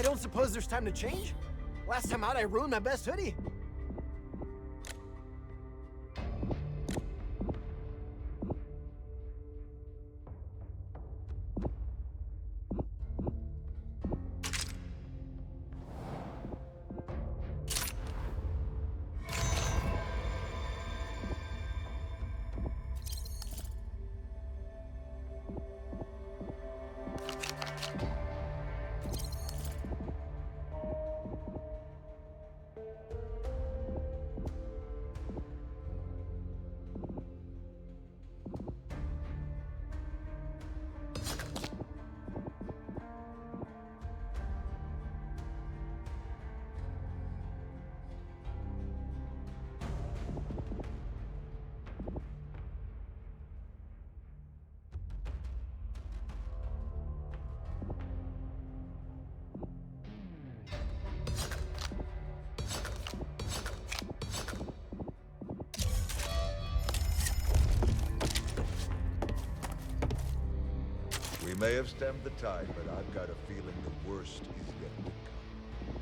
I don't suppose there's time to change? Last time out, I ruined my best hoodie. We may have stemmed the tide, but I've got a feeling the worst is yet to come.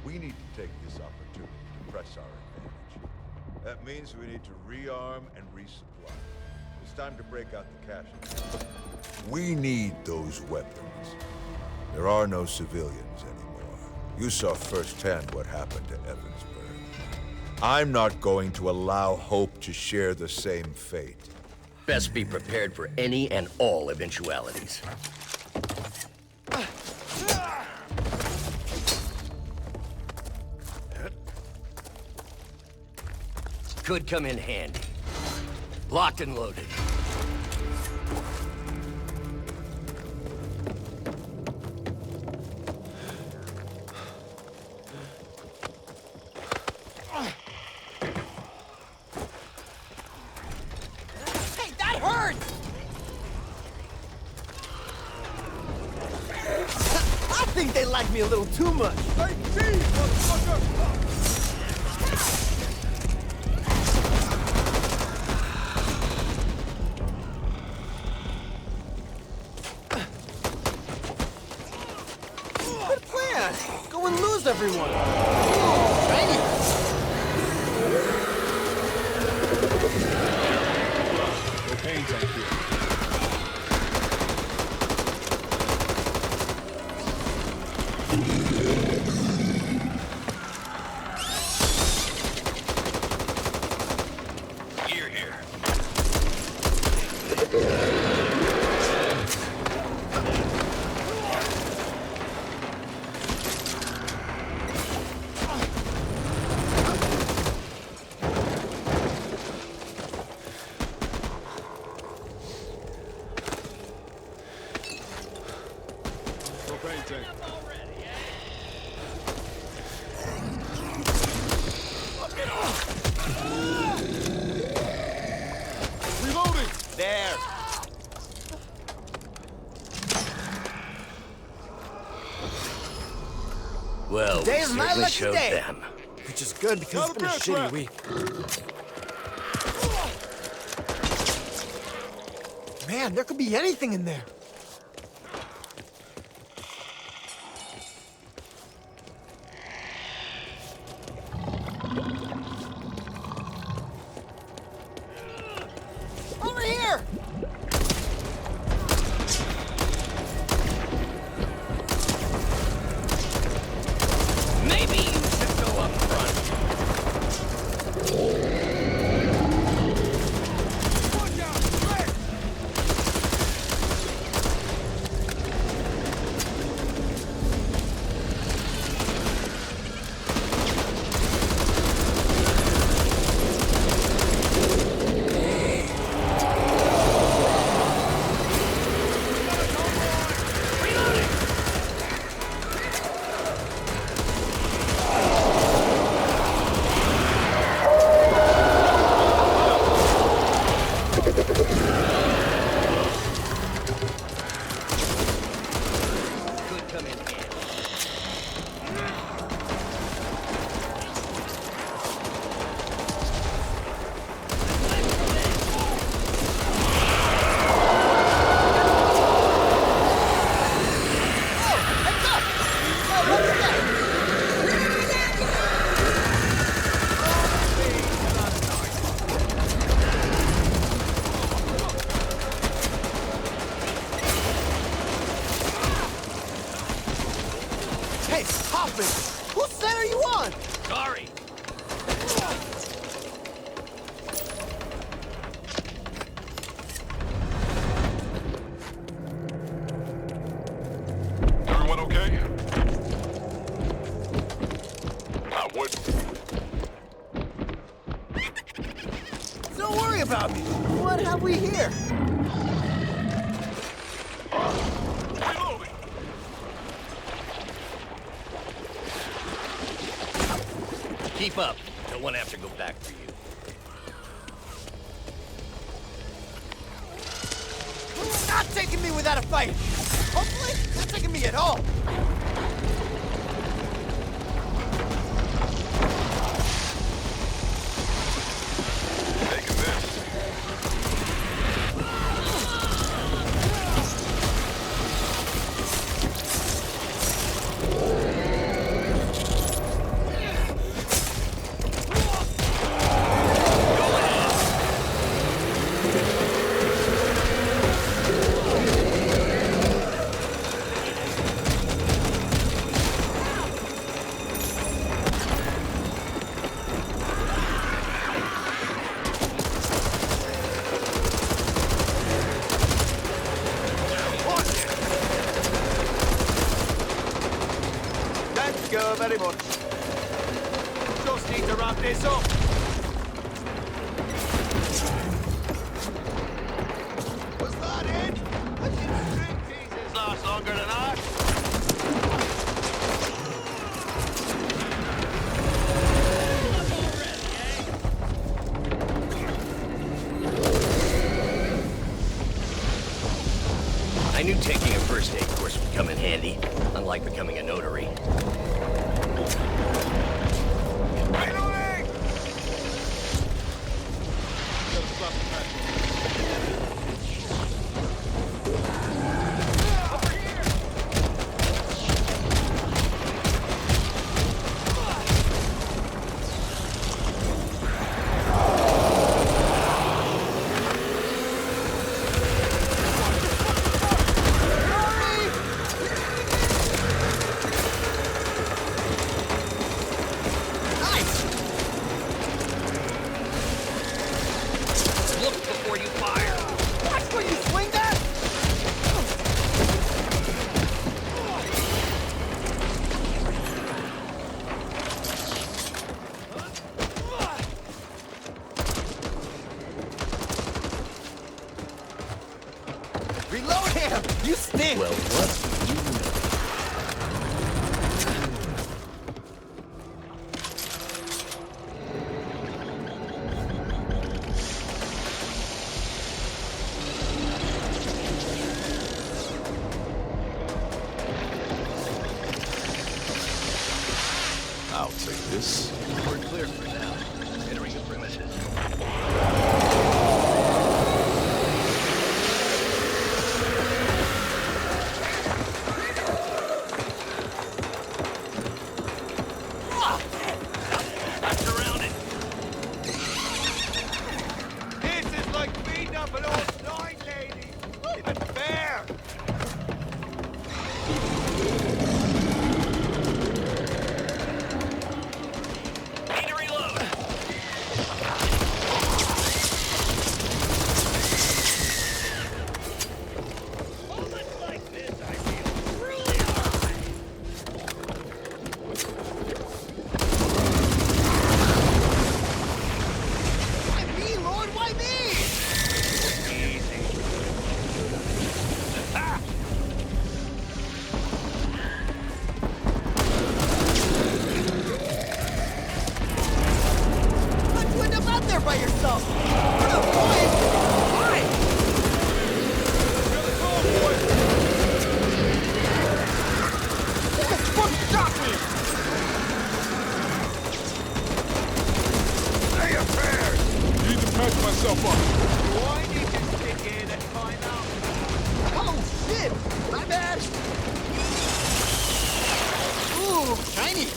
We need to take this opportunity to press our advantage. That means we need to rearm and resupply. It's time to break out the cash. We need those weapons. There are no civilians anymore. You saw firsthand what happened to Evansburg. I'm not going to allow Hope to share the same fate. Best be prepared for any and all eventualities. Could come in handy. Locked and loaded. Hey, that hurts! I think they like me a little too much. Hey, geez, motherfucker! Good plan! Go and lose everyone! Right? Cocaine tank here. Gear here. Propane tank. Reloading! There! Well, we Today's my certainly lucky showed day. them. Which is good because it's been a shitty week. Man, there could be anything in there. Over here! Maybe you should go up front. Watch out! Red! Hey, Hoffman! Whose side are you on? Sorry. Everyone okay? I would. Don't worry about me. What have we here? Reloading. Keep up. Don't want to have to go back for you. Not taking me without a fight. Hopefully, not taking me at all. Taking this. Thank you very much. Just need to wrap this up. Was that it? I think string pieces last longer than that. I knew taking a first aid course would come in handy, unlike becoming a notary. Reloading. Gotta stop the match. Nice. Look before you fire! Watch where you swing that. Reload him. You stink. Well, what do you know? I'll take this. We're clear for now. Entering the premises. I'm surrounded. This is like beating up an old blind lady. Not even fair. Need to reload. Moments like this, I feel really alive. Why me, Lord? Why me? Easy. Ah! How'd you end up out there by yourself? What a point! Why? This book shot me! Stay affairs. Need to patch myself up. Do I need to stick in and find out? Oh, shit! My bad! Ooh, shiny!